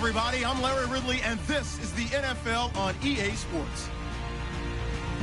everybody. I'm Larry Ridley, and this is the NFL on EA Sports.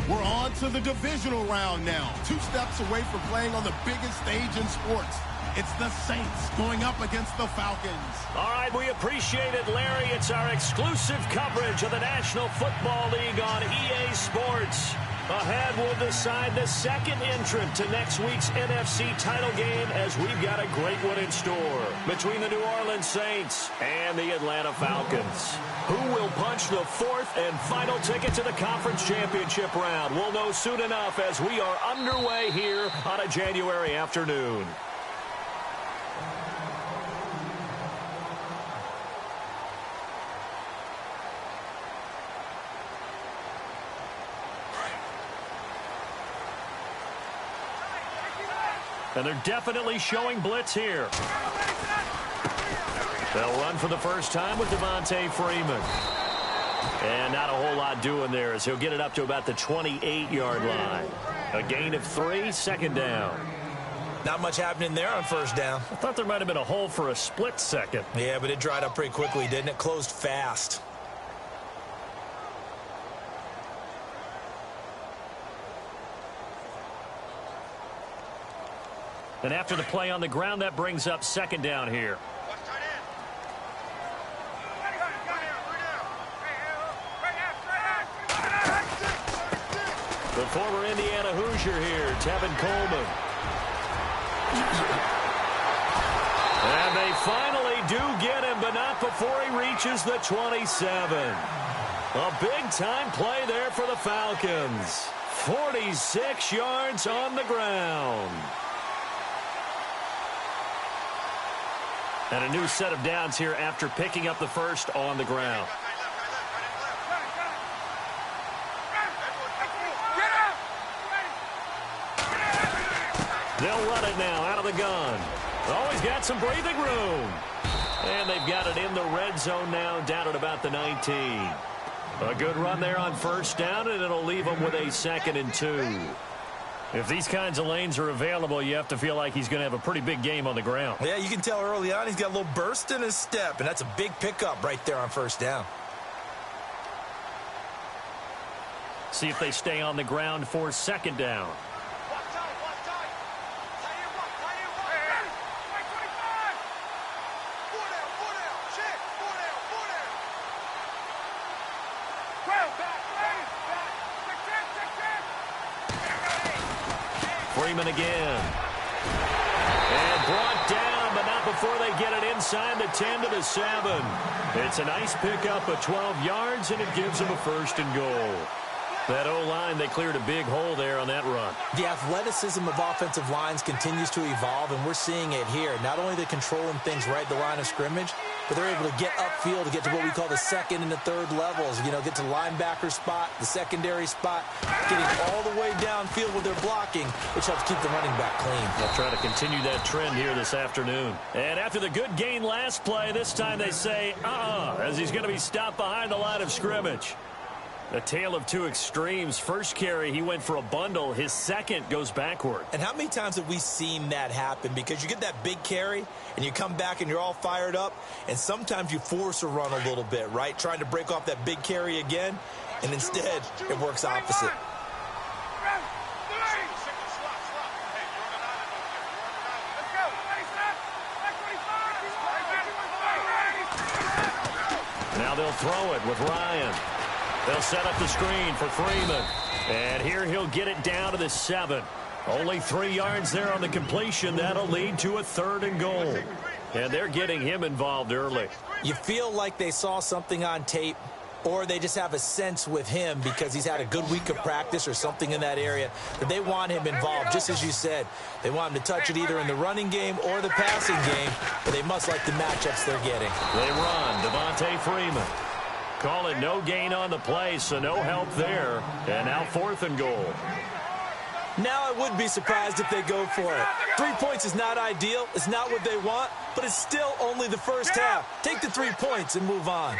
We're on to the divisional round now. 2 steps away from playing on the biggest stage in sports. It's the Saints going up against the Falcons. All right, we appreciate it, Larry. It's our exclusive coverage of the National Football League on EA Sports. Ahead, we'll decide the second entrant to next week's NFC title game as we've got a great one in store between the New Orleans Saints and the Atlanta Falcons. Who will punch the 4th and final ticket to the conference championship round? We'll know soon enough as we are underway here on a January afternoon. And they're definitely showing blitz here. They'll run for the first time with Devontae Freeman. And not a whole lot doing there as he'll get it up to about the 28-yard line. A gain of 3, second down. Not much happening there on first down. I thought there might have been a hole for a split second. Yeah, but it dried up pretty quickly, didn't it? Closed fast. And after the play on the ground, that brings up second down here. The former Indiana Hoosier here, Tevin Coleman. And they finally do get him, but not before he reaches the 27. A big-time play there for the Falcons. 46 yards on the ground. And a new set of downs here after picking up the first on the ground. They'll run it now out of the gun. Oh, he's got some breathing room. And they've got it in the red zone now, down at about the 19. A good run there on first down, and it'll leave them with a 2nd and 2. If these kinds of lanes are available, you have to feel like he's going to have a pretty big game on the ground. Yeah, you can tell early on he's got a little burst in his step, and that's a big pickup right there on first down. See if they stay on the ground for second down. Freeman again. And brought down, but not before they get it inside the 10 to the 7. It's a nice pickup of 12 yards, and it gives them a 1st and goal. That O-line, they cleared a big hole there on that run. The athleticism of offensive lines continues to evolve, and we're seeing it here. Not only are they controlling things right at the line of scrimmage, but they're able to get upfield to get to what we call the 2nd and the 3rd levels. You know, get to the linebacker spot, the secondary spot, getting all the way downfield with their blocking, which helps keep the running back clean. They'll try to continue that trend here this afternoon. And after the good gain last play, this time they say, as he's going to be stopped behind the line of scrimmage. A tale of two extremes. First carry, he went for a bundle. His second goes backward. And how many times have we seen that happen? Because you get that big carry, and you come back and you're all fired up, and sometimes you force a run a little bit, right? Trying to break off that big carry again, and instead it works opposite. Now they'll throw it with Ryan. They'll set up the screen for Freeman. And here he'll get it down to the 7. Only 3 yards there on the completion. That'll lead to a 3rd and goal. And they're getting him involved early. You feel like they saw something on tape, or they just have a sense with him because he's had a good week of practice or something in that area that they want him involved. Just as you said, they want him to touch it either in the running game or the passing game, but they must like the matchups they're getting. They run. Devontae Freeman. Call it no gain on the play, so no help there. And now 4th and goal. Now I would be surprised if they go for it. 3 points is not ideal. It's not what they want, but it's still only the first half. Take the 3 points and move on.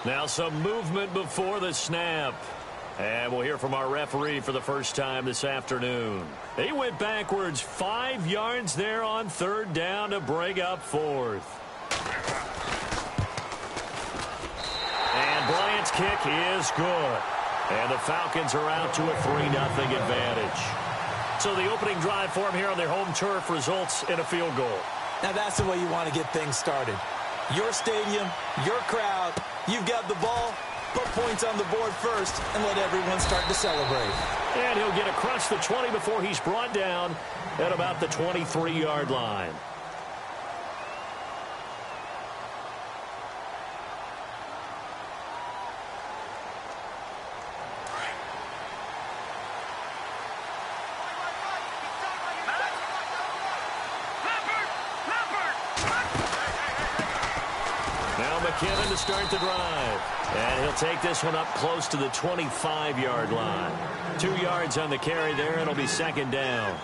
Now some movement before the snap. And we'll hear from our referee for the first time this afternoon. He went backwards 5 yards there on 3rd down to bring up 4th. kick is good. And the Falcons are out to a 3-0 advantage. So the opening drive for them here on their home turf results in a field goal. Now that's the way you want to get things started. Your stadium, your crowd, you've got the ball, put points on the board first, and let everyone start to celebrate. And he'll get across the 20 before he's brought down at about the 23-yard line. McKinnon to start the drive. And he'll take this one up close to the 25-yard line. 2 yards on the carry there. It'll be second down.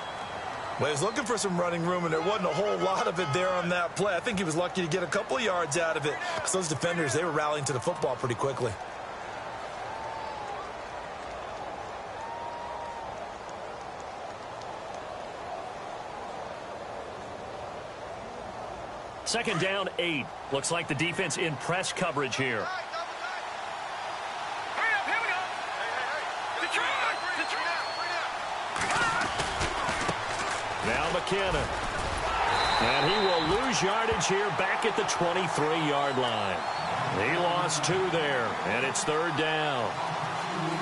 Well, he was looking for some running room, and there wasn't a whole lot of it there on that play. I think he was lucky to get a couple of yards out of it because those defenders, they were rallying to the football pretty quickly. Second down, 8. Looks like the defense in press coverage here. Now McKinnon. And he will lose yardage here back at the 23-yard line. He lost 2 there, and it's third down.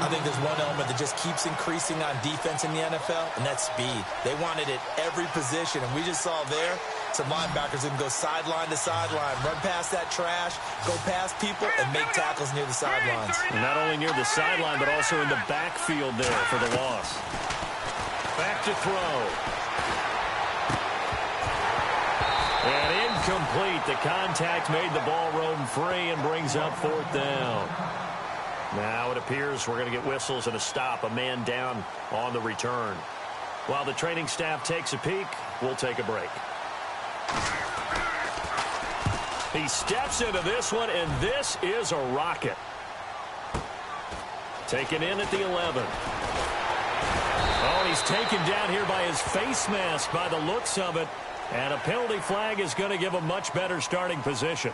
I think there's one element that just keeps increasing on defense in the NFL, and that's speed. They want it at every position, and we just saw there some linebackers that can go sideline to sideline, run past that trash, go past people, and make tackles near the sidelines. And not only near the sideline, but also in the backfield there for the loss. Back to throw. And incomplete. The contact made the ball roam free and brings up fourth down. Now it appears we're going to get whistles and a stop, a man down on the return. While the training staff takes a peek, we'll take a break. He steps into this one, and this is a rocket. Taken in at the 11. Oh, he's taken down here by his face mask by the looks of it. And a penalty flag is going to give a much better starting position.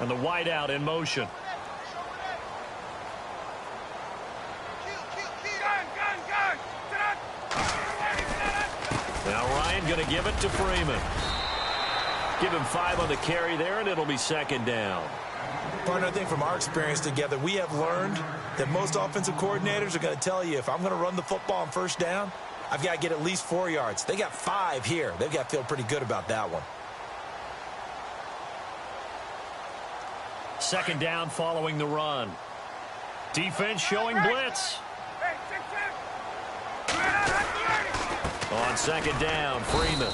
And the wideout in motion. Now Ryan going to give it to Freeman. Give him 5 on the carry there, and it'll be second down. Partner, I think from our experience together, we have learned that most offensive coordinators are going to tell you, if I'm going to run the football on first down, I've got to get at least 4 yards. They got 5 here. They've got to feel pretty good about that one. Second down following the run. Defense showing blitz. On second down, Freeman.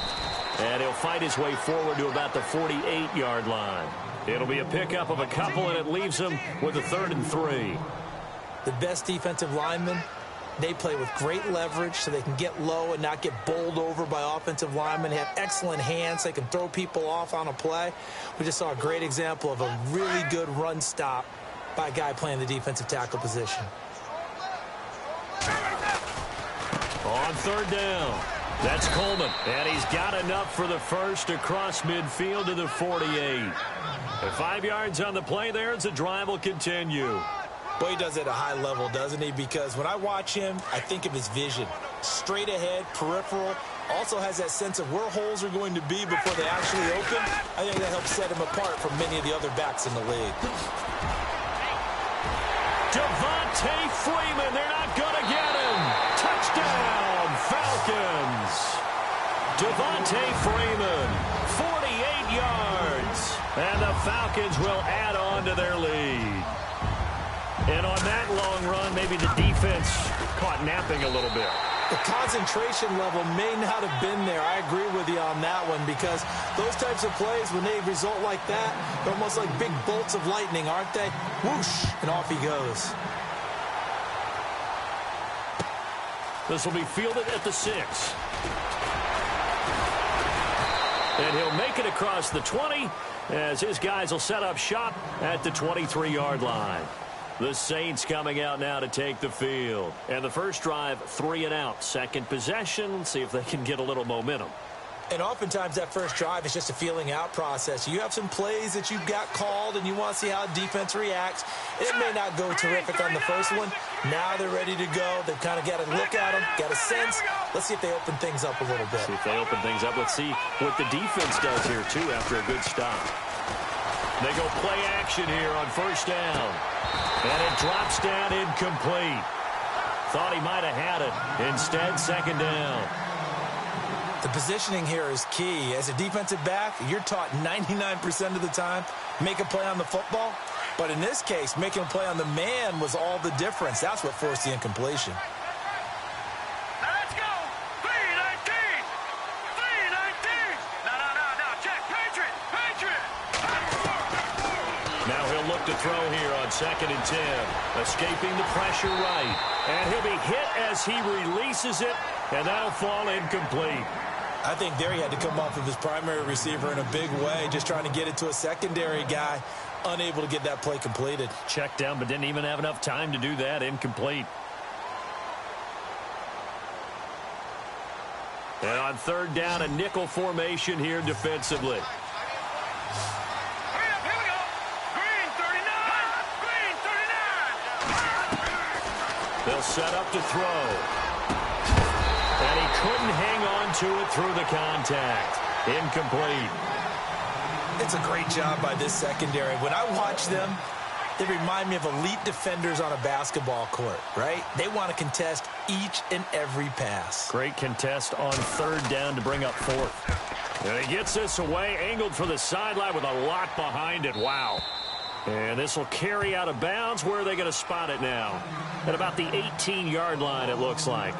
And he'll fight his way forward to about the 48-yard line. It'll be a pickup of a couple, and it leaves him with a 3rd and 3. The best defensive linemen, they play with great leverage so they can get low and not get bowled over by offensive linemen. They have excellent hands. They can throw people off on a play. We just saw a great example of a really good run stop by a guy playing the defensive tackle position. On third down, that's Coleman. And he's got enough for the first across midfield to the 48. And 5 yards on the play there as the drive will continue. Boy, he does it at a high level, doesn't he? Because when I watch him, I think of his vision. Straight ahead, peripheral. Also has that sense of where holes are going to be before they actually open. I think that helps set him apart from many of the other backs in the league. Devontae Freeman, they're not going to get him. Touchdown, Falcons. Devontae Freeman, 48 yards. And the Falcons will add on to their lead. And on that long run, maybe the defense caught napping a little bit. The concentration level may not have been there. I agree with you on that one, because those types of plays, when they result like that, they're almost like big bolts of lightning, aren't they? Whoosh, and off he goes. This will be fielded at the 6. And he'll make it across the 20 as his guys will set up shop at the 23-yard line. The Saints coming out now to take the field. And the first drive, 3 and out. Second possession, see if they can get a little momentum. And oftentimes that first drive is just a feeling out process. You have some plays that you've got called and you want to see how defense reacts. It may not go terrific on the first one. Now they're ready to go. They've kind of got to look at them, got a sense. Let's see if they open things up a little bit. See if they open things up. Let's see what the defense does here, too, after a good stop. They go play action here on first down. And it drops down incomplete. Thought he might have had it. Instead, second down. The positioning here is key. As a defensive back, you're taught 99% of the time, make a play on the football. But in this case, making a play on the man was all the difference. That's what forced the incompletion. Now let's go. 3-19. 3-19. No. Check. Patriot. Now he'll look to throw here on 2nd and 10. Escaping the pressure right. And he'll be hit as he releases it. And that'll fall incomplete. I think there he had to come off of his primary receiver in a big way, just trying to get it to a secondary guy, unable to get that play completed. Checked down, but didn't even have enough time to do that. Incomplete. And on third down, a nickel formation here defensively. Here we go. Green 39. They'll set up to throw. And he couldn't hang on to it through the contact. Incomplete. It's a great job by this secondary. When I watch them, they remind me of elite defenders on a basketball court, right? They want to contest each and every pass. Great contest on third down to bring up 4th. And he gets this away, angled for the sideline with a lot behind it. Wow. And this will carry out of bounds. Where are they going to spot it now? At about the 18-yard line, it looks like.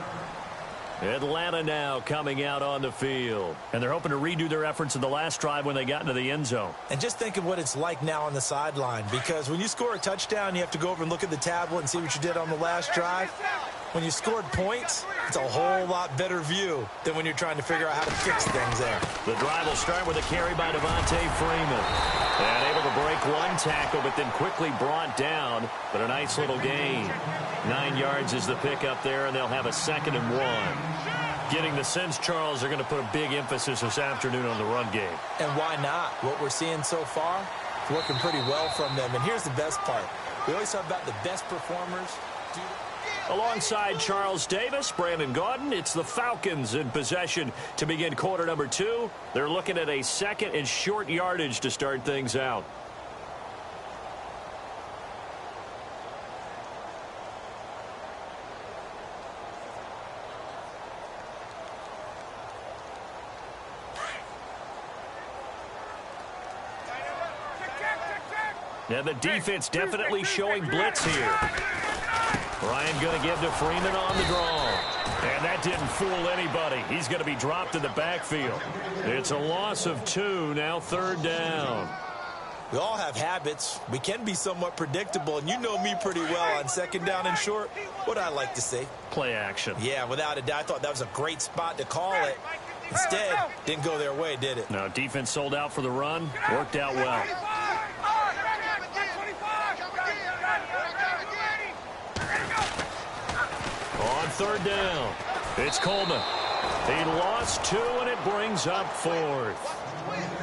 Atlanta now coming out on the field. And they're hoping to redo their efforts in the last drive when they got into the end zone. And just think of what it's like now on the sideline, because when you score a touchdown, you have to go over and look at the tablet and see what you did on the last drive. When you scored points, it's a whole lot better view than when you're trying to figure out how to fix things there. The drive will start with a carry by Devontae Freeman. And able to break one tackle, but then quickly brought down. But a nice little gain. 9 yards is the pickup there, and they'll have a 2nd and 1. Getting the sense, Charles, they're going to put a big emphasis this afternoon on the run game. And why not? What we're seeing so far, it's working pretty well from them. And here's the best part. We always talk about the best performers. Alongside Charles Davis, Brandon Gaudin, it's the Falcons in possession to begin quarter number 2. They're looking at a 2nd and short yardage to start things out. And the defense definitely showing blitz here. Ryan going to give to Freeman on the draw. And that didn't fool anybody. He's going to be dropped in the backfield. It's a loss of 2, now third down. We all have habits. We can be somewhat predictable, and you know me pretty well on 2nd down and short. What I like to see? Play action. Yeah, without a doubt. I thought that was a great spot to call it. Instead, didn't go their way, did it? No, defense sold out for the run. Worked out well. On third down, it's Coleman. He lost 2, and it brings up 4th.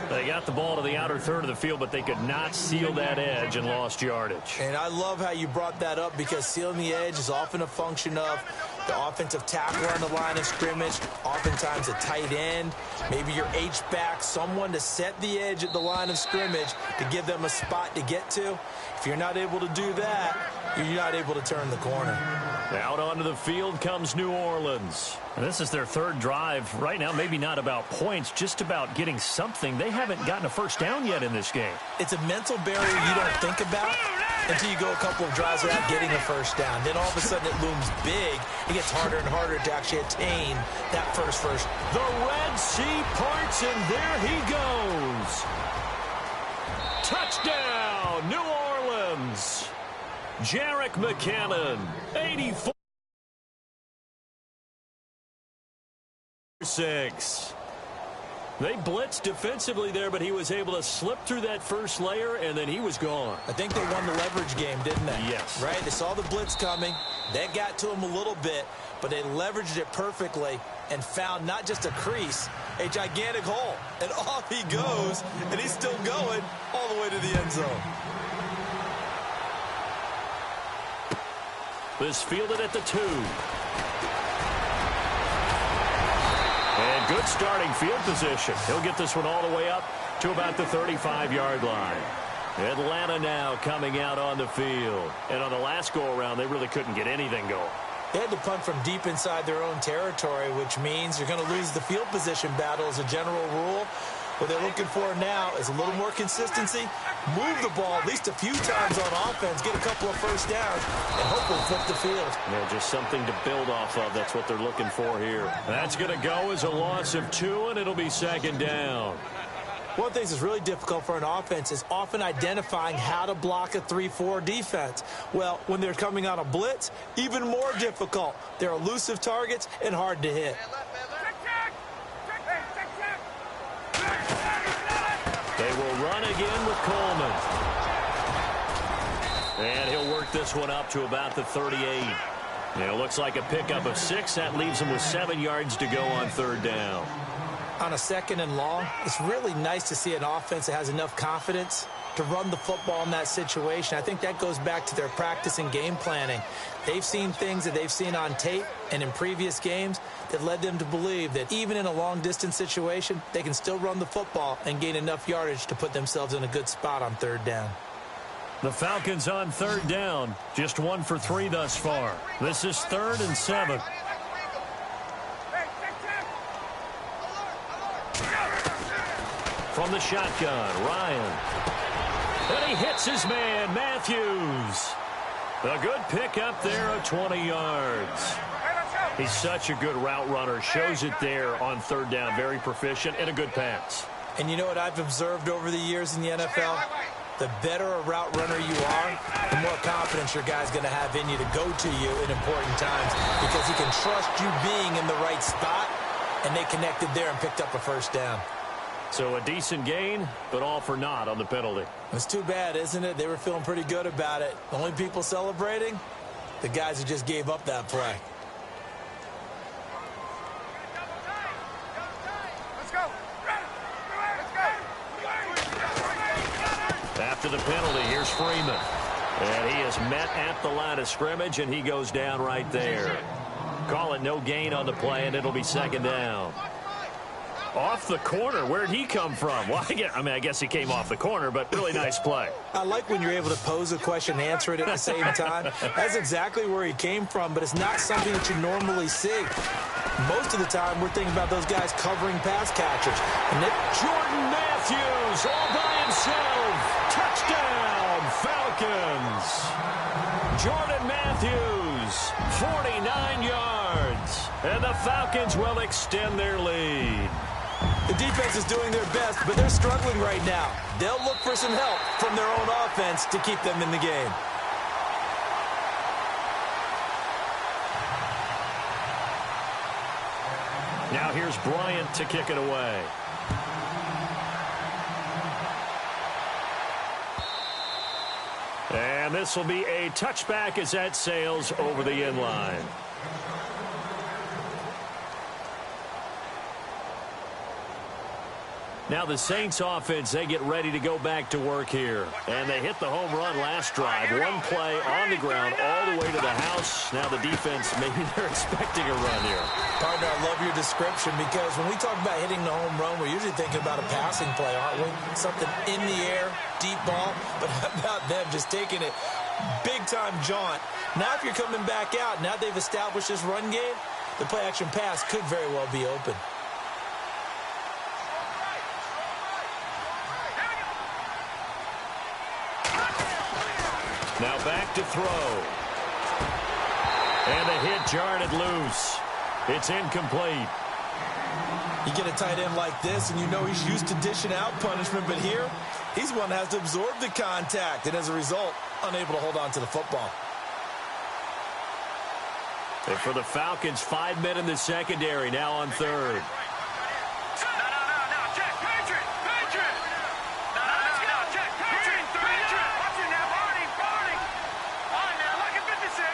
They got the ball to the outer third of the field, but they could not seal that edge and lost yardage. And I love how you brought that up, because sealing the edge is often a function of the offensive tackler on the line of scrimmage, oftentimes a tight end, maybe your H-back, someone to set the edge at the line of scrimmage to give them a spot to get to. If you're not able to do that, you're not able to turn the corner. Out onto the field comes New Orleans. And this is their third drive. Right now, maybe not about points, just about getting something. They haven't gotten a first down yet in this game. It's a mental barrier you don't think about until you go a couple of drives without getting a first down. Then all of a sudden it looms big. It gets harder and harder to actually attain that first. The Red Sea parts, and there he goes. Touchdown, New Orleans. Jerick McKinnon, 84. 6. They blitzed defensively there, but he was able to slip through that first layer, and then he was gone. I think they won the leverage game, didn't they? Yes. Right? They saw the blitz coming. That got to him a little bit, but they leveraged it perfectly and found not just a crease, a gigantic hole. And off he goes, and he's still going all the way to the end zone. This fielded at the 2. And good starting field position. He'll get this one all the way up to about the 35-yard line. Atlanta now coming out on the field. And on the last go-around, they really couldn't get anything going. They had to punt from deep inside their own territory, which means you're going to lose the field position battle as a general rule. What they're looking for now is a little more consistency, move the ball at least a few times on offense, get a couple of first downs, and hopefully flip the field. Yeah, just something to build off of. That's what they're looking for here. That's going to go as a loss of 2, and it'll be 2nd down. One of the things that's really difficult for an offense is often identifying how to block a 3-4 defense. Well, when they're coming on a blitz, even more difficult. They're elusive targets and hard to hit. They will run again with Coleman. And he'll work this one up to about the 38. It looks like a pickup of 6. That leaves him with 7 yards to go on 3rd down. On a 2nd and long, it's really nice to see an offense that has enough confidence to run the football in that situation. I think that goes back to their practice and game planning. They've seen things that they've seen on tape and in previous games that led them to believe that even in a long-distance situation, they can still run the football and gain enough yardage to put themselves in a good spot on 3rd down. The Falcons on 3rd down, just 1 for 3 thus far. This is 3rd and 7. From the shotgun, Ryan. And he hits his man, Matthews. A good pickup there of 20 yards. He's such a good route runner. Shows it there on 3rd down. Very proficient and a good pass. And you know what I've observed over the years in the NFL? The better a route runner you are, the more confidence your guy's going to have in you to go to you in important times because he can trust you being in the right spot, and they connected there and picked up a 1st down. So a decent gain, but all for naught on the penalty. It's too bad, isn't it? They were feeling pretty good about it. The only people celebrating, the guys who just gave up that play. After the penalty, here's Freeman. And he is met at the line of scrimmage, and he goes down right there. Call it no gain on the play, and it'll be 2nd down. Off the corner. Where'd he come from? Well, I guess he came off the corner, but really nice play. I like when you're able to pose a question and answer it at the same time. That's exactly where he came from, but it's not something that you normally see. Most of the time, we're thinking about those guys covering pass catchers. And Jordan Matthews all by himself. Touchdown, Falcons. Jordan Matthews, 49 yards. And the Falcons will extend their lead. The defense is doing their best, but they're struggling right now. They'll look for some help from their own offense to keep them in the game. Now here's Bryant to kick it away. And this will be a touchback as that sails over the end line. Now the Saints offense, they get ready to go back to work here. And they hit the home run last drive. One play on the ground all the way to the house. Now the defense, maybe they're expecting a run here. Partner, I love your description because when we talk about hitting the home run, we're usually thinking about a passing play, aren't we? Something in the air, deep ball. But how about them just taking it big-time jaunt? Now if you're coming back out, now they've established this run game, the play-action pass could very well be open. Now back to throw. And the hit jarred it loose. It's incomplete. You get a tight end like this, and you know he's used to dishing out punishment, but here, he's one that has to absorb the contact, and as a result, unable to hold on to the football. And for the Falcons, 5 men in the secondary, now on third. No, check. Patriot. No, check. Patriot. Watch it now, Barney. On now, Lucky 56.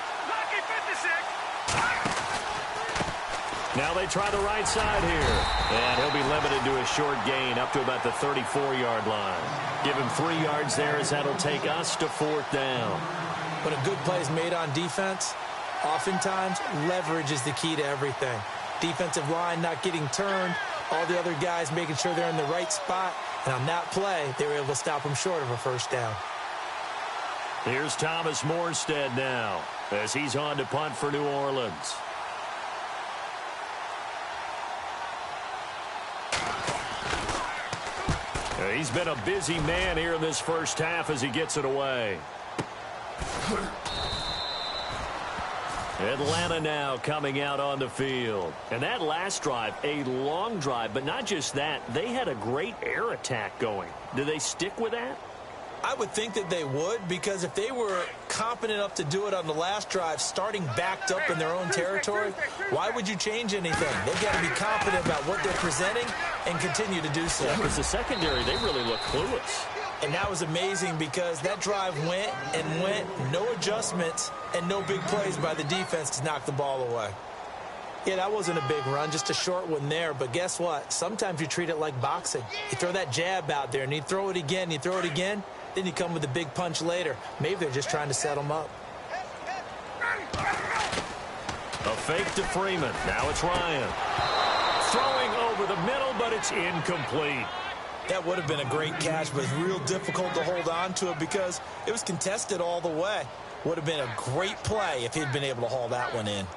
Now they try the right side here. And he'll be limited to a short gain up to about the 34-yard line. Give him 3 yards there as that'll take us to 4th down. When a good play is made on defense, oftentimes leverage is the key to everything. Defensive line not getting turned, all the other guys making sure they're in the right spot. And on that play, they were able to stop them short of a first down. Here's Thomas Morstead now as he's on to punt for New Orleans. He's been a busy man here in this first half as he gets it away. Atlanta now coming out on the field. And that last drive, a long drive, but not just that. They had a great air attack going. Do they stick with that? I would think that they would, because if they were competent enough to do it on the last drive, starting backed up in their own territory, why would you change anything? They've got to be confident about what they're presenting and continue to do so. Yeah, because the secondary, they really look clueless. And that was amazing because that drive went, no adjustments and no big plays by the defense to knock the ball away. Yeah, that wasn't a big run, just a short one there. But guess what? Sometimes you treat it like boxing. You throw that jab out there, and you throw it again, then you come with a big punch later. Maybe they're just trying to set them up. A fake to Freeman. Now it's Ryan. Throwing over the middle, but it's incomplete. That would have been a great catch, but it's real difficult to hold on to it because it was contested all the way. Would have been a great play if he'd been able to haul that one in.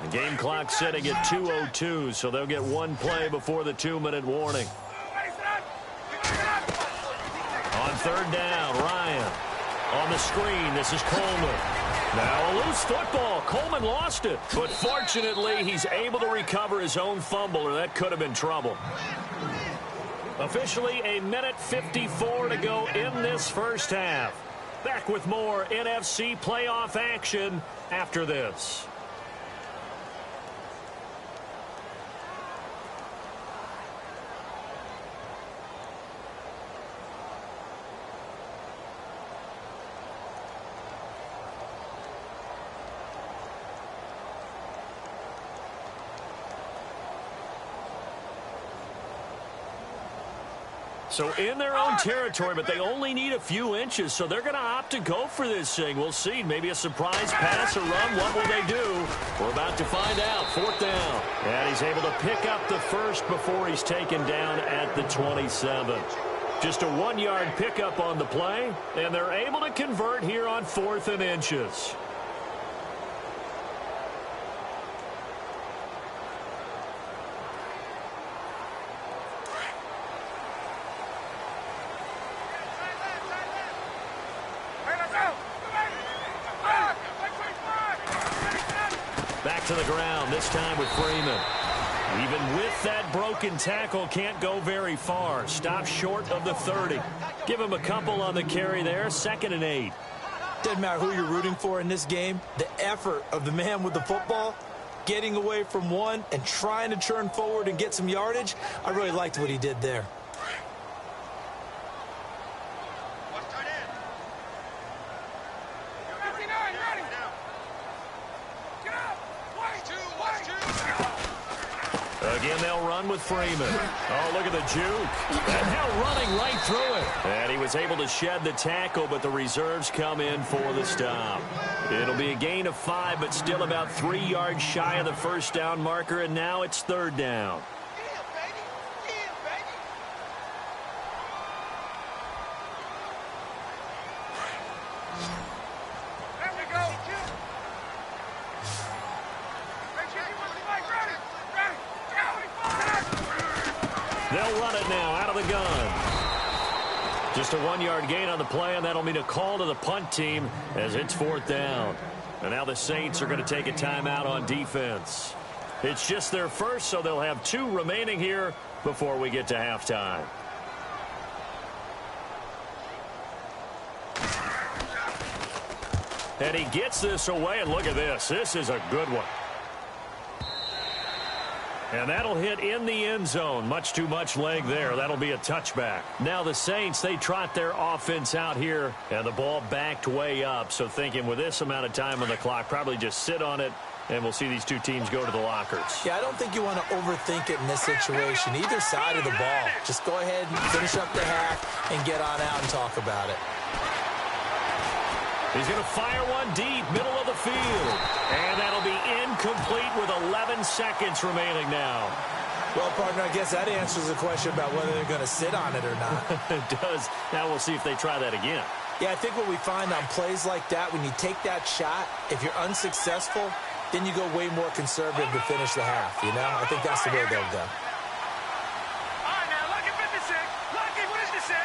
The game clock setting at 2:02, so they'll get one play before the 2-minute warning. On 3rd down, Ryan. On the screen, this is Coleman. Now a loose football. Coleman lost it, but fortunately he's able to recover his own fumble, or that could have been trouble. Officially a minute 54 to go in this first half. Back with more NFC playoff action after this. So in their own territory, but they only need a few inches, so they're going to opt to go for this thing. We'll see. Maybe a surprise pass or run. What will they do? We're about to find out. 4th down. And he's able to pick up the first before he's taken down at the 27. Just a 1-yard pickup on the play, and they're able to convert here on 4th and inches. Back to the ground, this time with Freeman. Even with that broken tackle, can't go very far. Stop short of the 30. Give him a couple on the carry there, 2nd and 8. Doesn't matter who you're rooting for in this game. The effort of the man with the football, getting away from one and trying to turn forward and get some yardage, I really liked what he did there. Again, they'll run with Freeman. Oh, look at the juke. And now running right through it. And he was able to shed the tackle, but the reserves come in for the stop. It'll be a gain of 5, but still about 3 yards shy of the first down marker, and now it's 3rd down. They'll run it now out of the gun. Just a 1-yard gain on the play, and that'll mean a call to the punt team as it's 4th down. And now the Saints are going to take a timeout on defense. It's just their first, so they'll have 2 remaining here before we get to halftime. And he gets this away, and look at this. This is a good one. And that'll hit in the end zone. Much too much leg there. That'll be a touchback. Now the Saints, they trot their offense out here, and the ball backed way up. So thinking with this amount of time on the clock, probably just sit on it, and we'll see these 2 teams go to the lockers. Yeah, I don't think you want to overthink it in this situation. Either side of the ball. Just go ahead and finish up the half and get on out and talk about it. He's going to fire one deep, middle of the field. And that'll be incomplete with 11 seconds remaining now. Well, partner, I guess that answers the question about whether they're going to sit on it or not. It does. Now we'll see if they try that again. Yeah, I think what we find on plays like that, when you take that shot, if you're unsuccessful, then you go way more conservative to finish the half, you know? I think that's the way they'll go. All right, now, Lucky 56. Lucky, what is the 6?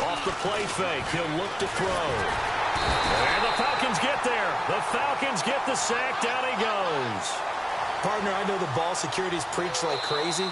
Off the play fake, he'll look to throw. And the Falcons get there. The Falcons get the sack. Down he goes. Partner, I know the ball security's preached like crazy,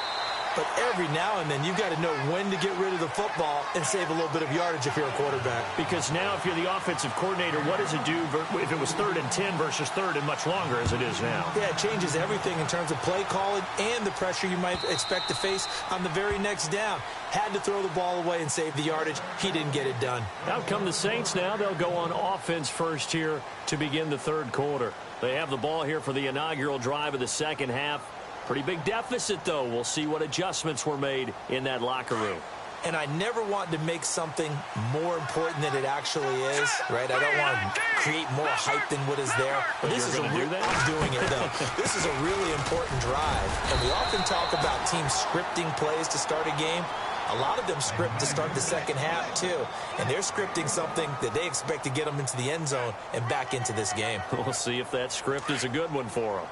but every now and then you've got to know when to get rid of the football and save a little bit of yardage if you're a quarterback. Because now if you're the offensive coordinator, what does it do if it was 3rd and 10 versus 3rd and much longer as it is now? Yeah, it changes everything in terms of play calling and the pressure you might expect to face on the very next down. Had to throw the ball away and save the yardage. He didn't get it done. Out come the Saints now. They'll go on offense first here to begin the 3rd quarter. They have the ball here for the inaugural drive of the second half. Pretty big deficit, though. We'll see what adjustments were made in that locker room. And I never want to make something more important than it actually is, right? I don't want to create more hype than what is there. But this is I'm doing it, though. This is a really important drive. And we often talk about teams scripting plays to start a game. A lot of them script to start the second half, too. And they're scripting something that they expect to get them into the end zone and back into this game. We'll see if that script is a good one for them.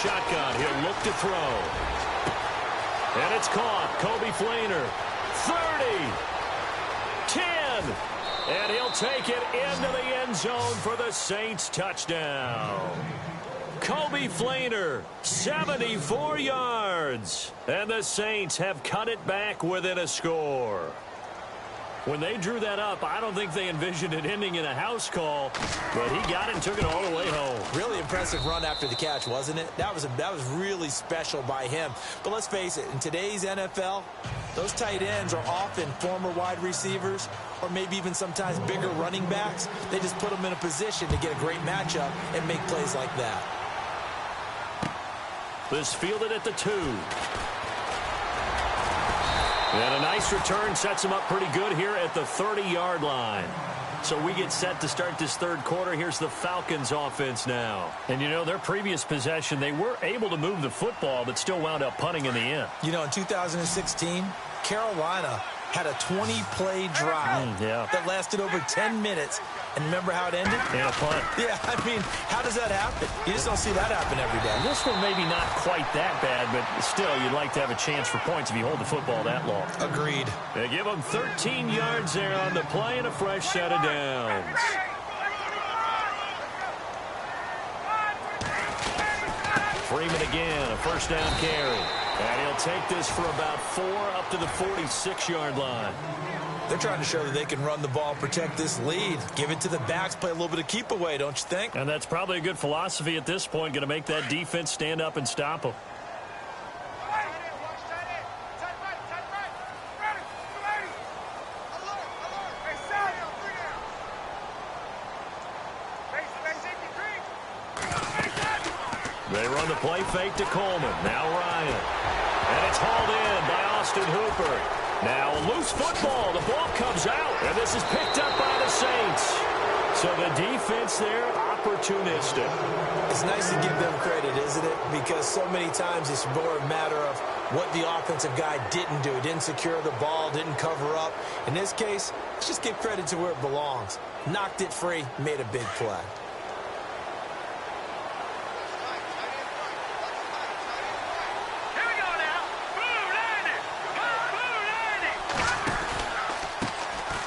Shotgun, he'll look to throw. And it's caught. Kobe Flainer, 30, 10, and he'll take it into the end zone for the Saints touchdown. Kobe Flainer, 74 yards. And the Saints have cut it back within a score. When they drew that up, I don't think they envisioned it ending in a house call, but he got it and took it all the way home. Really impressive run after the catch, wasn't it? That was really special by him. But let's face it, in today's NFL, those tight ends are often former wide receivers or maybe even sometimes bigger running backs. They just put them in a position to get a great matchup and make plays like that. This fielded at the 2. And a nice return sets him up pretty good here at the 30-yard line. So we get set to start this 3rd quarter. Here's the Falcons offense now. And, you know, their previous possession, they were able to move the football, but still wound up punting in the end. You know, in 2016, Carolina had a 20-play drive that lasted over 10 minutes. And remember how it ended? And a punt. Yeah, I mean, how does that happen? You just don't see that happen every day. This one maybe not quite that bad, but still, you'd like to have a chance for points if you hold the football that long. Agreed. They give them 13 yards there on the play and a fresh set of downs. Freeman again, a first down carry. And he'll take this for about 4 up to the 46-yard line. They're trying to show that they can run the ball and protect this lead. Give it to the backs, play a little bit of keep away, don't you think? And that's probably a good philosophy at this point, going to make that defense stand up and stop them. They run the play fake to Coleman. Now Ryan. And it's hauled in by Austin Hooper. Now a loose football. The ball comes out. And this is picked up by the Saints. So the defense there, opportunistic. It's nice to give them credit, isn't it? Because so many times it's more a matter of what the offensive guy didn't do. Didn't secure the ball, didn't cover up. In this case, let's just give credit to where it belongs. Knocked it free, made a big play.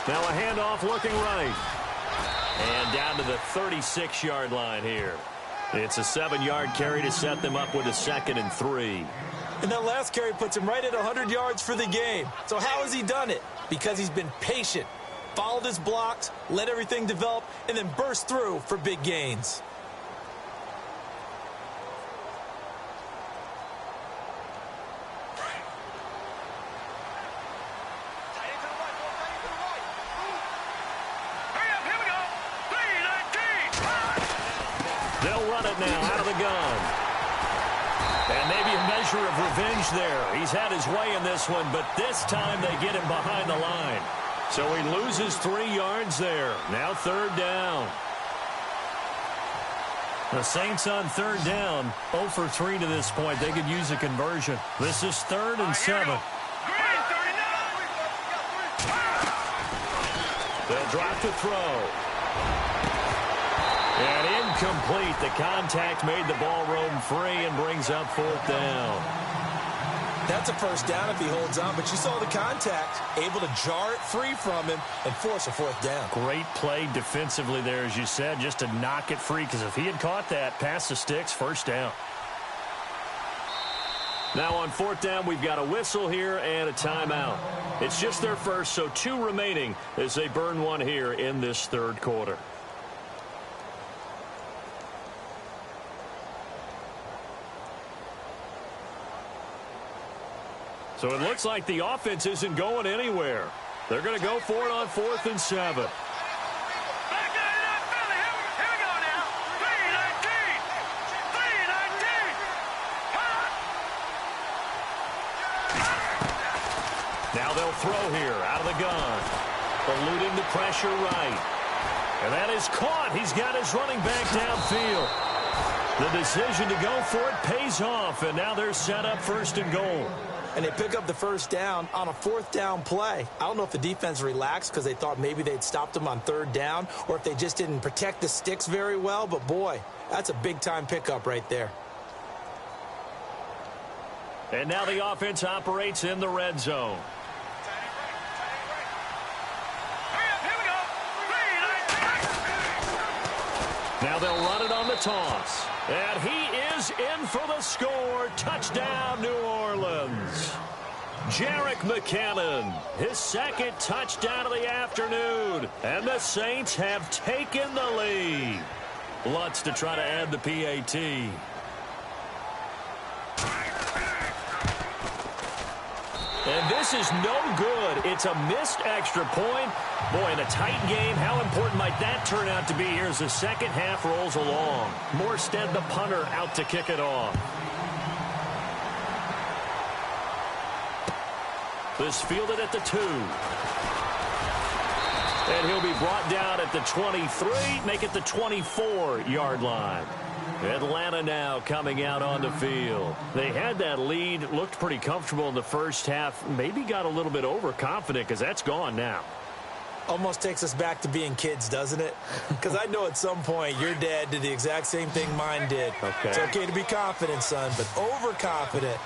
Now a handoff looking right. And down to the 36-yard line here. It's a 7-yard carry to set them up with a 2nd and 3. And that last carry puts him right at 100 yards for the game. So how has he done it? Because he's been patient, followed his blocks, let everything develop, and then burst through for big gains. They'll run it now out of the gun. And maybe a measure of revenge there. He's had his way in this one, but this time they get him behind the line. So he loses 3 yards there. Now 3rd down. The Saints on 3rd down, 0 for 3 to this point. They could use a conversion. This is 3rd and 7. They'll drop to throw. And incomplete. The contact made the ball roam free and brings up 4th down. That's a 1st down if he holds on, but you saw the contact, able to jar it free from him and force a 4th down. Great play defensively there, as you said, just to knock it free, because if he had caught that, past the sticks, 1st down. Now on 4th down, we've got a whistle here and a timeout. It's just their first, so 2 remaining as they burn one here in this 3rd quarter. So it looks like the offense isn't going anywhere. They're going to go for it on 4th and 7. Now they'll throw here out of the gun. Eluding the pressure right. And that is caught. He's got his running back downfield. The decision to go for it pays off, and now they're set up 1st and goal. And they pick up the 1st down on a 4th down play. I don't know if the defense relaxed because they thought maybe they'd stopped them on 3rd down, or if they just didn't protect the sticks very well. But, boy, that's a big-time pickup right there. And now the offense operates in the red zone. Now they'll run it on the toss. And he is in for the score. Touchdown, New Orleans. Jerick McKinnon, his 2nd touchdown of the afternoon. And the Saints have taken the lead. Lutz to try to add the PAT. And this is no good. It's a missed extra point. Boy, in a tight game, how important might that turn out to be here as the 2nd half rolls along? Morstead, the punter, out to kick it off. This fielded at the 2. And he'll be brought down at the 23, make it the 24-yard line. Atlanta now coming out on the field. They had that lead, looked pretty comfortable in the 1st half, maybe got a little bit overconfident because that's gone now. Almost takes us back to being kids, doesn't it? Because I know at some point your dad did the exact same thing mine did. Okay. It's okay to be confident, son, but overconfident,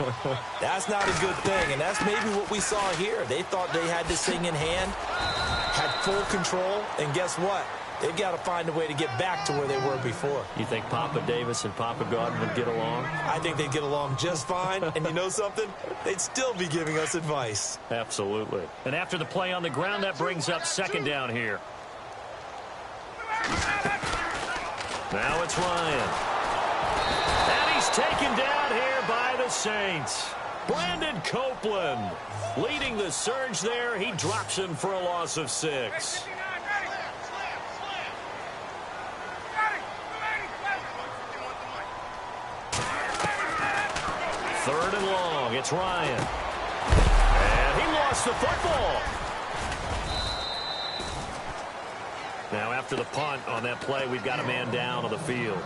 that's not a good thing. And that's maybe what we saw here. They thought they had this thing in hand, had full control, and guess what? They've got to find a way to get back to where they were before. You think Papa Davis and Papa Godwin would get along? I think they'd get along just fine. And you know something? They'd still be giving us advice. Absolutely. And after the play on the ground, that brings up 2nd down here. Now it's Ryan. And he's taken down here by the Saints. Brandon Copeland leading the surge there. He drops him for a loss of 6. 3rd and long. It's Ryan. And he lost the football. Now after the punt on that play, we've got a man down on the field.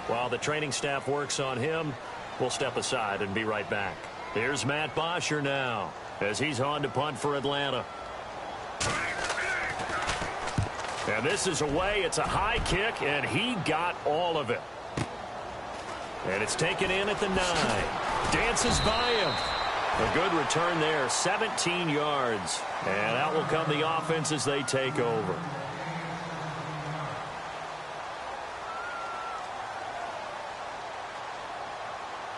While the training staff works on him, we'll step aside and be right back. Here's Matt Bosher now as he's on to punt for Atlanta. And this is away. It's a high kick, and he got all of it. And it's taken in at the 9. Dances by him. A good return there, 17 yards. And out will come the offense as they take over.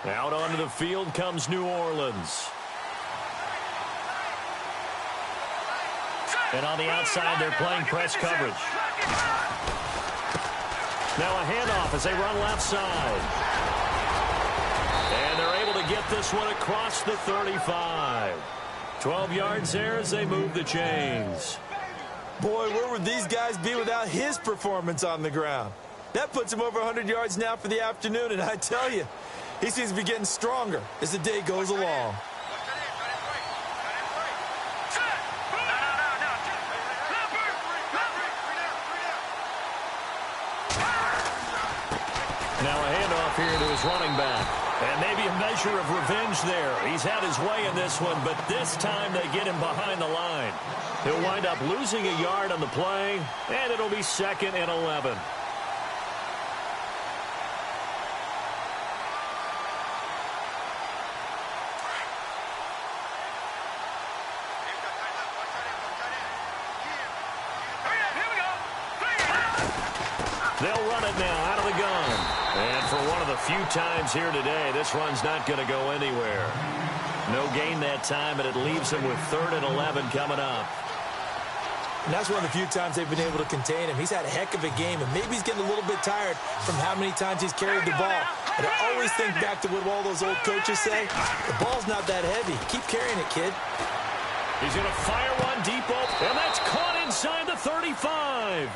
Out onto the field comes New Orleans. And on the outside, they're playing press coverage. Now a handoff as they run left side. And they're able to get this one across the 35. 12 yards there as they move the chains. Boy, where would these guys be without his performance on the ground? That puts him over 100 yards now for the afternoon, and I tell you, he seems to be getting stronger as the day goes along. Now a handoff here to his running back. And maybe a measure of revenge there. He's had his way in this one, but this time they get him behind the line. He'll wind up losing a yard on the play, and it'll be 2nd and 11. They'll run it now out of the gun. And for one of the few times here today, this run's not going to go anywhere. No gain that time, and it leaves him with 3rd and 11 coming up. And that's one of the few times they've been able to contain him. He's had a heck of a game, and maybe he's getting a little bit tired from how many times he's carried the ball. But I always think back to what all those old coaches say. The ball's not that heavy. Keep carrying it, kid. He's going to fire one deep open, and that's caught inside the 35.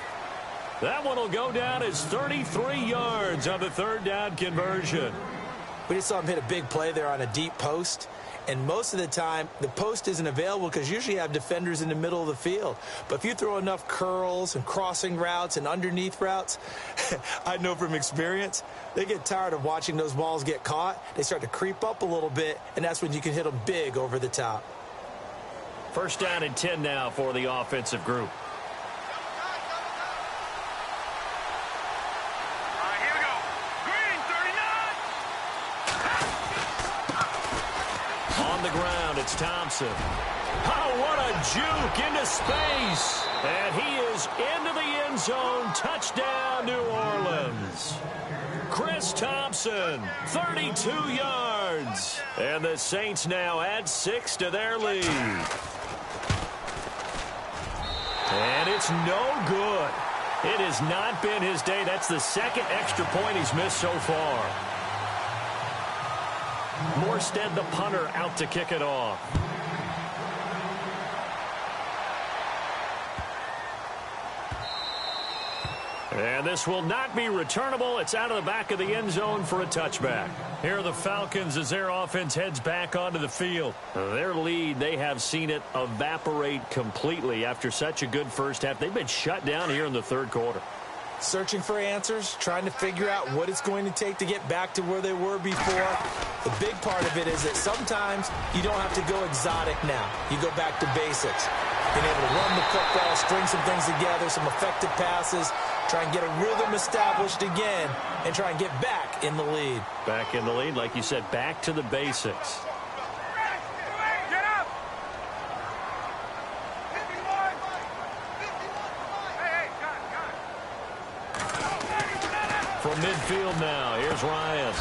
That one will go down as 33 yards on the 3rd down conversion. We just saw him hit a big play there on a deep post. And most of the time, the post isn't available because usually you have defenders in the middle of the field. But if you throw enough curls and crossing routes and underneath routes, I know from experience, they get tired of watching those balls get caught. They start to creep up a little bit, and that's when you can hit them big over the top. 1st down and 10 now for the offensive group. It's Thompson. Oh, what a juke into space. And he is into the end zone. Touchdown, New Orleans. Chris Thompson, 32 yards. And the Saints now add 6 to their lead. And it's no good. It has not been his day. That's the 2nd extra point he's missed so far. Morstead, the punter, out to kick it off. And this will not be returnable. It's out of the back of the end zone for a touchback. Here are the Falcons as their offense heads back onto the field. Their lead, they have seen it evaporate completely after such a good first half. They've been shut down here in the 3rd quarter. Searching for answers, trying to figure out what it's going to take to get back to where they were before. The big part of it is that sometimes you don't have to go exotic now. You go back to basics. Being able to run the football, string some things together, some effective passes, try and get a rhythm established again, and try and get back in the lead. Back in the lead, like you said, back to the basics. From midfield now, here's Ryan.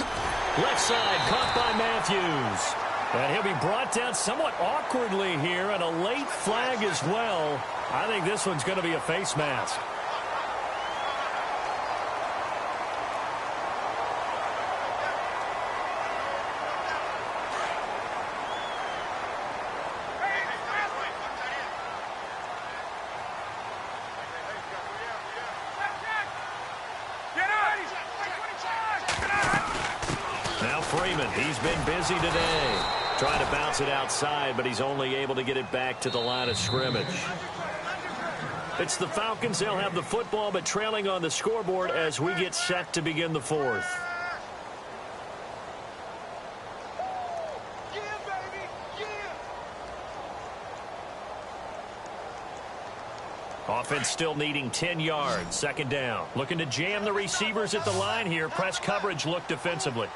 Left side, caught by Matthews. And he'll be brought down somewhat awkwardly here, and a late flag as well. I think this one's going to be a face mask. He's been busy today, trying to bounce it outside, but he's only able to get it back to the line of scrimmage. It's the Falcons. They'll have the football, but trailing on the scoreboard as we get set to begin the 4th. Offense still needing 10 yards. 2nd down. Looking to jam the receivers at the line here. Press coverage look defensively.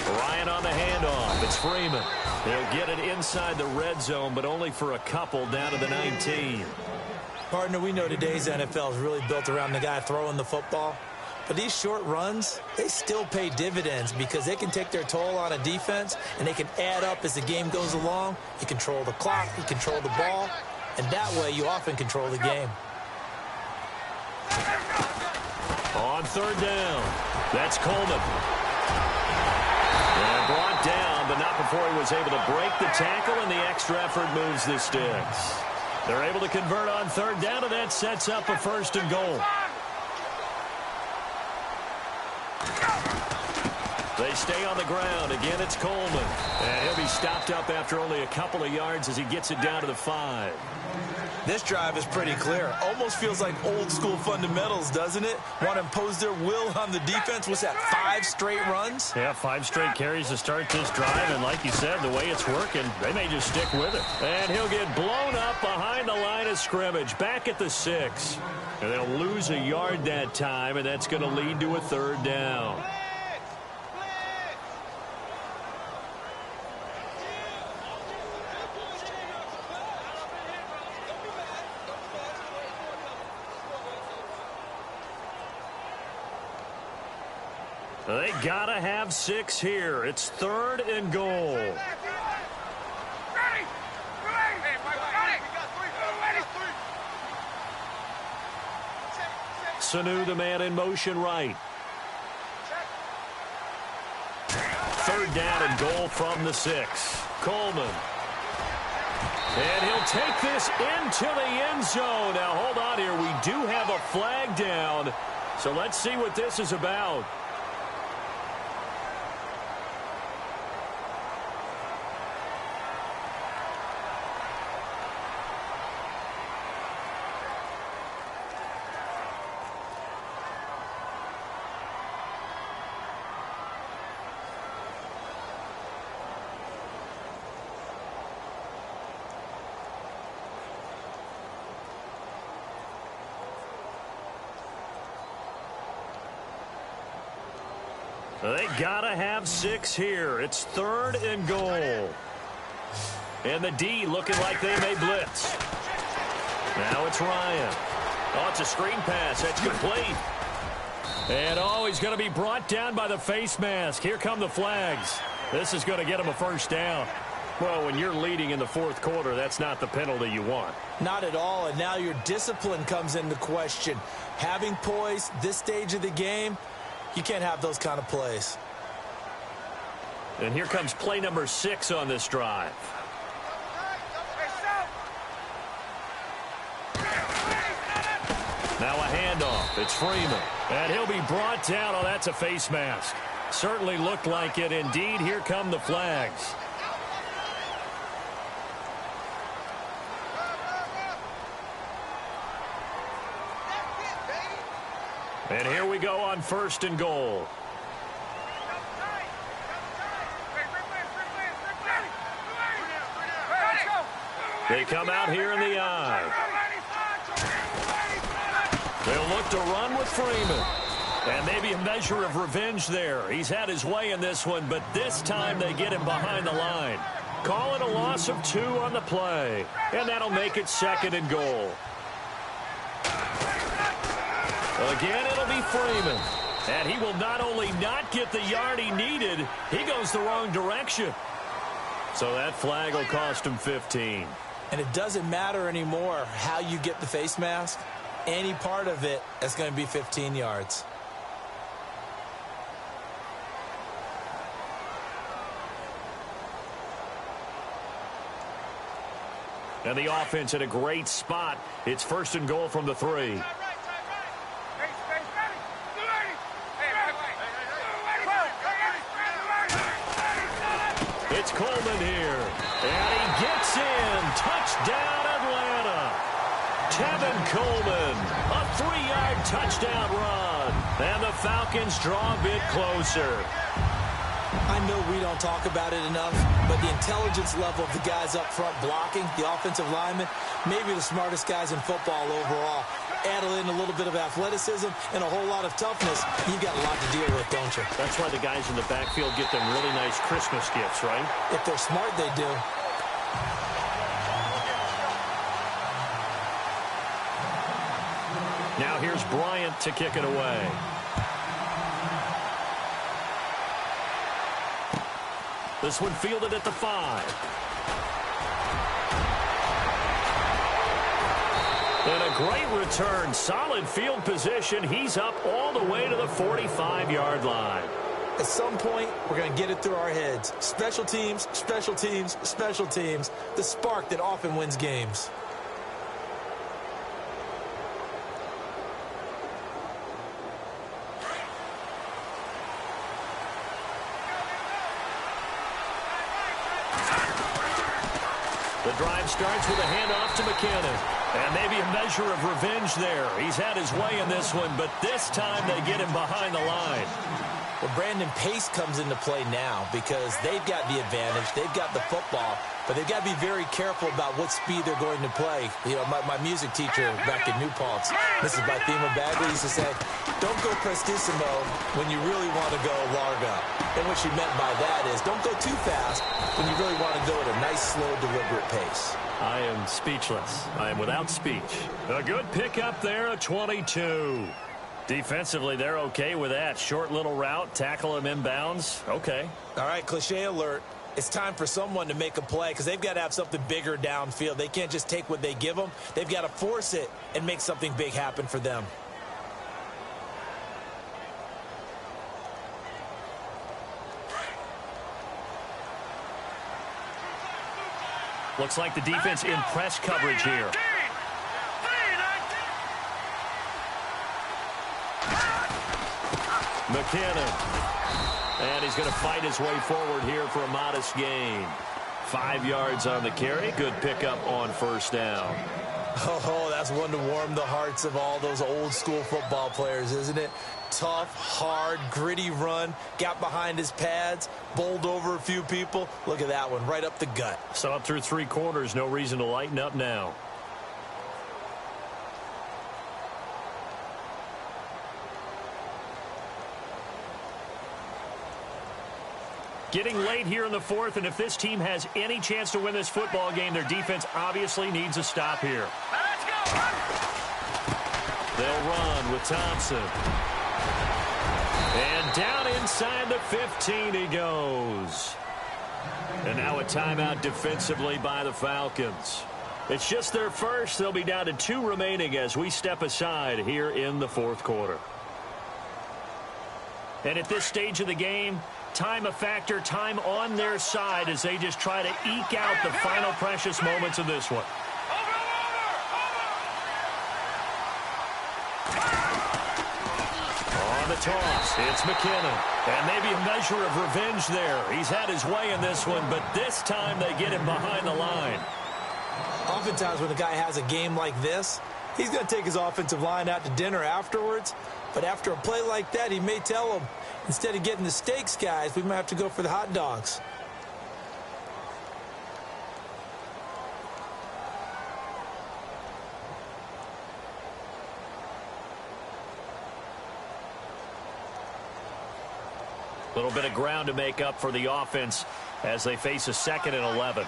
Ryan on the handoff. It's Freeman. He'll get it inside the red zone, but only for a couple down to the 19. Partner, we know today's NFL is really built around the guy throwing the football. But these short runs, they still pay dividends because they can take their toll on a defense, and they can add up as the game goes along. You control the clock, you control the ball, and that way you often control the game. On third down, that's Coleman. And brought down, but not before he was able to break the tackle, and the extra effort moves the sticks. They're able to convert on third down, and that sets up a 1st and goal. They stay on the ground. Again, it's Coleman. And he'll be stopped up after only a couple of yards as he gets it down to the 5. This drive is pretty clear. Almost feels like old school fundamentals, doesn't it? Want to impose their will on the defense. What's that, 5 straight runs? Yeah, 5 straight carries to start this drive. And like you said, the way it's working, they may just stick with it. And he'll get blown up behind the line of scrimmage, back at the 6. And they'll lose a yard that time, and that's going to lead to a 3rd down. They gotta have 6 here. It's 3rd and goal. Sanu, the man in motion right. 3rd down and goal from the 6. Coleman. And he'll take this into the end zone. Now, hold on here. We do have a flag down. So let's see what this is about. They gotta have 6 here. It's 3rd and goal. And the D looking like they may blitz. Now it's Ryan. Oh, it's a screen pass. That's complete. And he's going to be brought down by the face mask. Here come the flags. This is going to get him a 1st down. Well, when you're leading in the 4th quarter, that's not the penalty you want. Not at all, and now your discipline comes into question. Having poise this stage of the game, you can't have those kind of plays. And here comes play number 6 on this drive. Now a handoff. It's Freeman. And he'll be brought down. Oh, that's a face mask. Certainly looked like it. Indeed, here come the flags. And here we go on 1st and goal. They come out here in the eye. They'll look to run with Freeman. And maybe a measure of revenge there. He's had his way in this one, but this time they get him behind the line. Call it a loss of 2 on the play. And that'll make it 2nd and goal. Again, it'll be Freeman. And he will not only not get the yard he needed, he goes the wrong direction. So that flag will cost him 15. And it doesn't matter anymore how you get the face mask. Any part of it is going to be 15 yards. And the offense in a great spot. It's 1st and goal from the 3. It's Coleman here. And he gets in. Touchdown, Atlanta. Tevin Coleman. A 3-yard touchdown run. And the Falcons draw a bit closer. I know we don't talk about it enough, but the intelligence level of the guys up front blocking, the offensive linemen, maybe the smartest guys in football overall. Add in a little bit of athleticism and a whole lot of toughness, you've got a lot to deal with, don't you? That's why the guys in the backfield get them really nice Christmas gifts, right? If they're smart, they do. Now here's Bryant to kick it away. This one fielded at the 5. And a great return. Solid field position. He's up all the way to the 45-yard line. At some point, we're going to get it through our heads. Special teams, special teams, special teams. The spark that often wins games. The drive starts with a handoff to McKinnon. And maybe a measure of revenge there. He's had his way in this one, but this time they get him behind the line. Well, Brandon, pace comes into play now because they've got the advantage. They've got the football, but they've got to be very careful about what speed they're going to play. You know, my music teacher back in New Paltz, Mrs. Bythema Bagley, used to say, don't go prestissimo when you really want to go largo. And what she meant by that is don't go too fast when you really want to go at a nice, slow, deliberate pace. I am speechless. I am without speech. A good pickup there, a 22. Defensively, they're okay with that. Short little route, tackle him inbounds. Okay. All right, cliche alert. It's time for someone to make a play because they've got to have something bigger downfield. They can't just take what they give them. They've got to force it and make something big happen for them. Looks like the defense in press coverage here. McKinnon. And he's going to fight his way forward here for a modest gain. 5 yards on the carry. Good pickup on first down. Oh, that's one to warm the hearts of all those old school football players, isn't it? Tough, hard, gritty run. Got behind his pads, bowled over a few people. Look at that one, right up the gut. So up through 3 quarters, no reason to lighten up now. Getting late here in the 4th, and if this team has any chance to win this football game, their defense obviously needs a stop here. Let's go! They'll run with Thompson. And down inside the 15 he goes. And now a timeout defensively by the Falcons. It's just their first. They'll be down to 2 remaining as we step aside here in the 4th quarter. And at this stage of the game, time a factor, time on their side as they just try to eke out the final precious moments of this one. On the toss, it's McKinnon. And maybe a measure of revenge there. He's had his way in this one, but this time they get him behind the line. Oftentimes when a guy has a game like this, he's going to take his offensive line out to dinner afterwards. But after a play like that, he may tell them, instead of getting the steaks, guys, we might have to go for the hot dogs. A little bit of ground to make up for the offense as they face a 2nd and 11.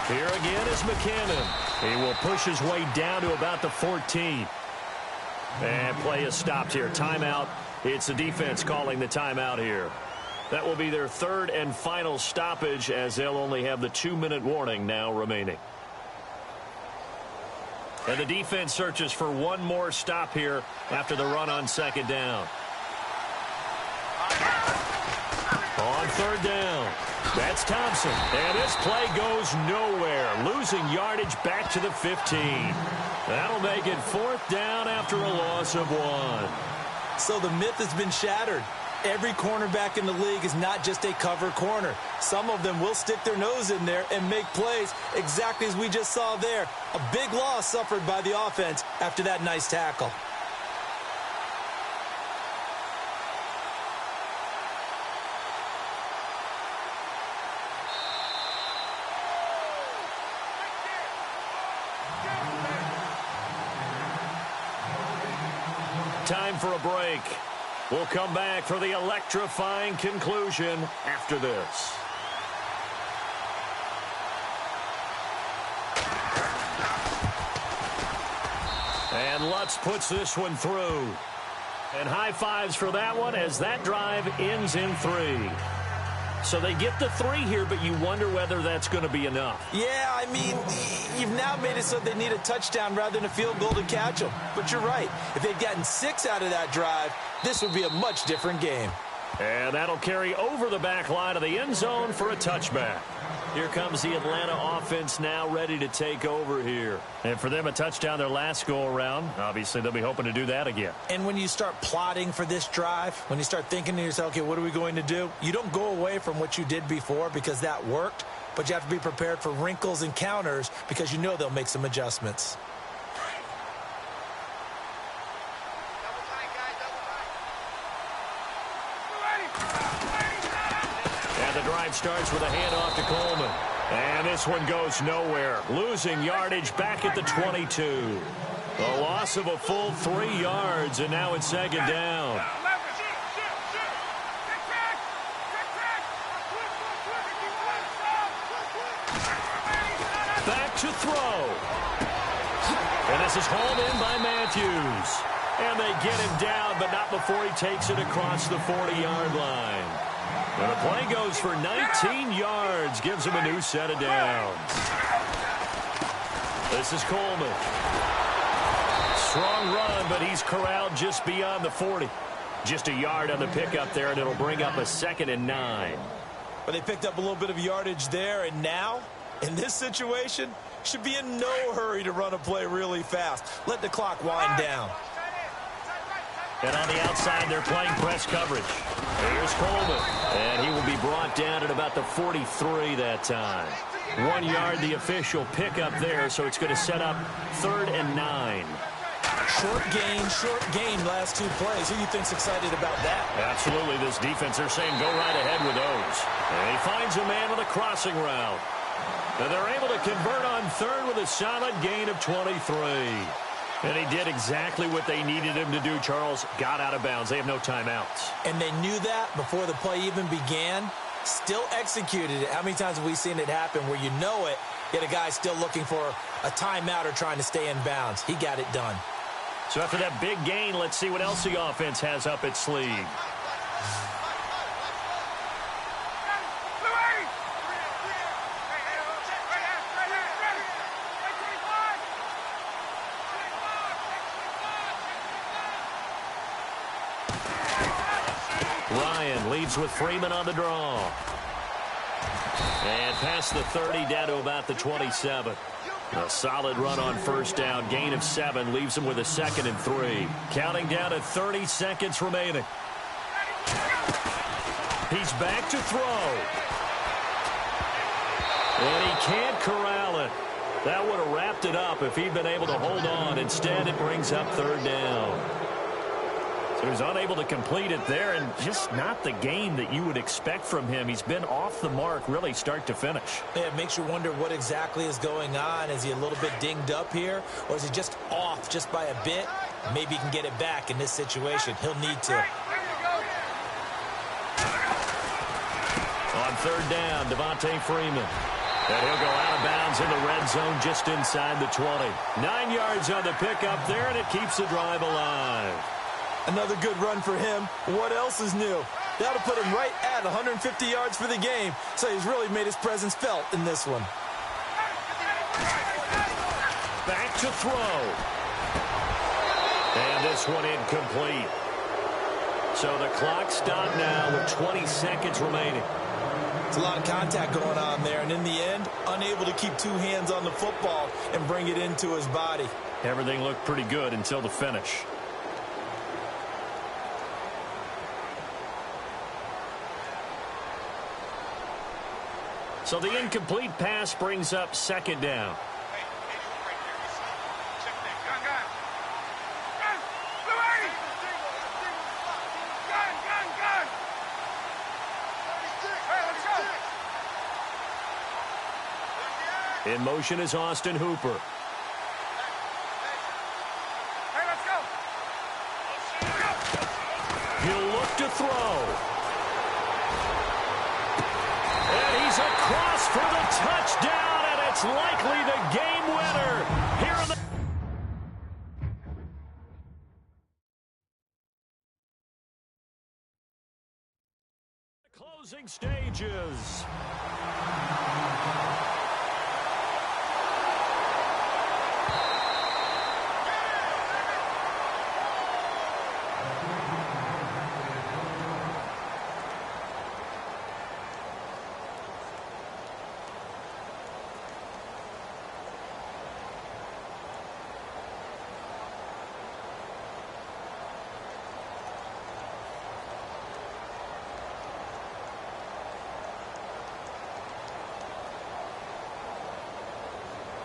Here again is McKinnon. He will push his way down to about the 14. And play is stopped here. Timeout. It's the defense calling the timeout here. That will be their 3rd and final stoppage as they'll only have the 2-minute warning now remaining. And the defense searches for one more stop here after the run on 2nd down. On 3rd down, that's Thompson. And this play goes nowhere, losing yardage back to the 15. That'll make it 4th down after a loss of 1. So the myth has been shattered. Every cornerback in the league is not just a cover corner. Some of them will stick their nose in there and make plays exactly as we just saw there. A big loss suffered by the offense after that nice tackle. Time for a break. We'll come back for the electrifying conclusion after this. And Lutz puts this one through. And high fives for that one as that drive ends in 3. So they get the 3 here, but you wonder whether that's going to be enough. Yeah, I mean, you've now made it so they need a touchdown rather than a field goal to catch them. But you're right. If they'd gotten 6 out of that drive, this would be a much different game. And that'll carry over the back line of the end zone for a touchback. Here comes the Atlanta offense now ready to take over here. And for them, a touchdown their last go-around. Obviously, they'll be hoping to do that again. And when you start plotting for this drive, when you start thinking to yourself, okay, what are we going to do? You don't go away from what you did before because that worked, but you have to be prepared for wrinkles and counters because you know they'll make some adjustments. Starts with a handoff to Coleman. And this one goes nowhere. Losing yardage back at the 22. A loss of a full 3 yards, and now it's second down. Back to throw. And this is hauled in by Matthews. And they get him down, but not before he takes it across the 40-yard line. And the play goes for 19 yards, gives him a new set of downs. This is Coleman. Strong run, but he's corralled just beyond the 40. Just a yard on the pickup there, and it'll bring up a 2nd and 9. But they picked up a little bit of yardage there, and now, in this situation, should be in no hurry to run a play really fast. Let the clock wind down. And on the outside, they're playing press coverage. Here's Coleman. And he will be brought down at about the 43 that time. 1 yard, the official pickup there, so it's going to set up 3rd and 9. Short gain, last 2 plays. Who do you think's excited about that? Absolutely. This defense, they're saying go right ahead with those. And he finds a man with a crossing route. And they're able to convert on 3rd with a solid gain of 23. And he did exactly what they needed him to do, Charles. Got out of bounds. They have no timeouts. And they knew that before the play even began. Still executed it. How many times have we seen it happen where you know it, yet a guy still looking for a timeout or trying to stay in bounds? He got it done. So after that big gain, let's see what else the offense has up its sleeve. Ryan leads with Freeman on the draw. And past the 30 down to about the 27. A solid run on 1st down. Gain of 7 leaves him with a 2nd and 3. Counting down to 30 seconds remaining. He's back to throw. And he can't corral it. That would have wrapped it up if he'd been able to hold on. Instead, it brings up 3rd down. He was unable to complete it there, and just not the game that you would expect from him. He's been off the mark really start to finish. Yeah, it makes you wonder what exactly is going on. Is he a little bit dinged up here, or is he just off just by a bit? Maybe he can get it back in this situation. He'll need to. On 3rd down, Devontae Freeman. And he'll go out of bounds in the red zone just inside the 20. 9 yards on the pickup there, and it keeps the drive alive. Another good run for him. What else is new? That'll put him right at 150 yards for the game, so he's really made his presence felt in this one. Back to throw. And this one incomplete. So the clock stopped now with 20 seconds remaining. It's a lot of contact going on there, and in the end, unable to keep 2 hands on the football and bring it into his body. Everything looked pretty good until the finish. So the incomplete pass brings up second down. In motion is Austin Hooper. Hey, let's go. He'll look to throw. And he's across for the touchdown, and it's likely the game winner. Here in the closing stages.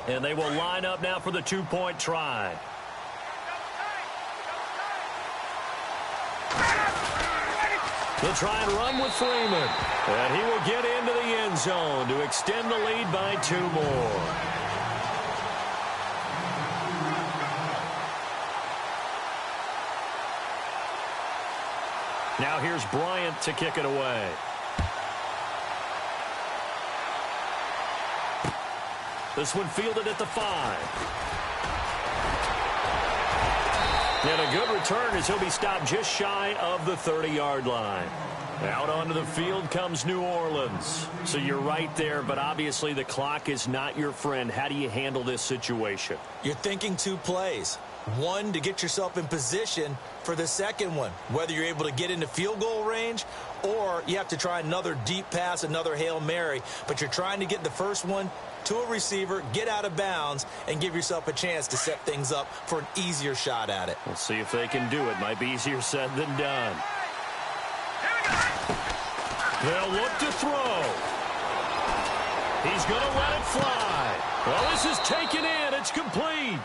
And they will line up now for the two-point try. They'll try and run with Freeman. And he will get into the end zone to extend the lead by 2 more. Now here's Bryant to kick it away. This one fielded at the 5. And a good return as he'll be stopped just shy of the 30-yard line. Out onto the field comes New Orleans. So you're right there, but obviously the clock is not your friend. How do you handle this situation? You're thinking 2 plays. One, to get yourself in position for the second one, whether you're able to get into field goal range or you have to try another deep pass, another Hail Mary. But you're trying to get the first one to a receiver, get out of bounds, and give yourself a chance to set things up for an easier shot at it. We'll see if they can do it. Might be easier said than done. They'll look to throw. He's going to let it fly. Well, this is taken in. It's complete.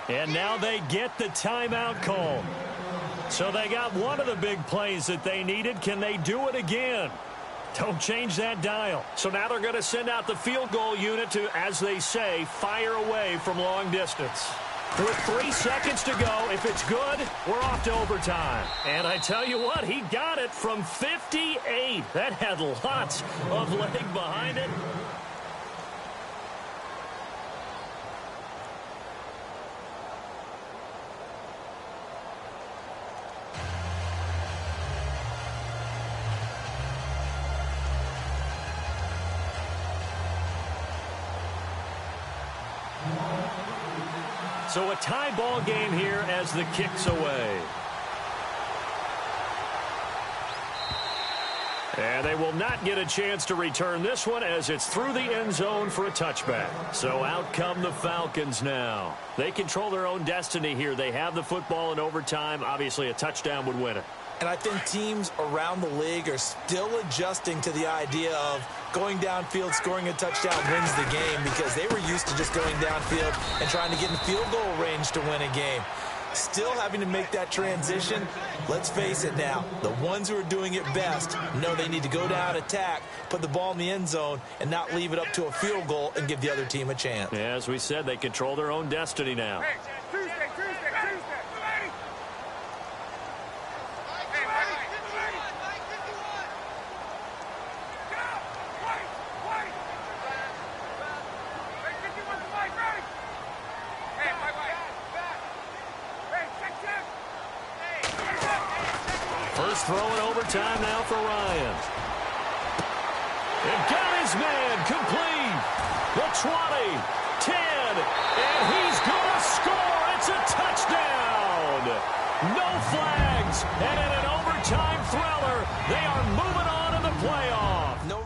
And now they get the timeout call. So they got one of the big plays that they needed. Can they do it again? Don't change that dial. So now they're going to send out the field goal unit to, as they say, fire away from long distance. With 3 seconds to go, if it's good, we're off to overtime. And I tell you what, he got it from 58. That had lots of leg behind it. So a tie ball game here as the kick's away. And they will not get a chance to return this one as it's through the end zone for a touchback. So out come the Falcons now. They control their own destiny here. They have the football in overtime. Obviously, a touchdown would win it. And I think teams around the league are still adjusting to the idea of going downfield, scoring a touchdown wins the game, because they were used to just going downfield and trying to get in field goal range to win a game. Still having to make that transition. Let's face it now, the ones who are doing it best know they need to go down, attack, put the ball in the end zone, and not leave it up to a field goal and give the other team a chance. Yeah, as we said, they control their own destiny now. Hey, Tuesday. First throw in overtime now for Ryan. And got his man complete. The 20, 10, and he's going to score. It's a touchdown. No flags, and in an overtime thriller, they are moving on in the playoff. No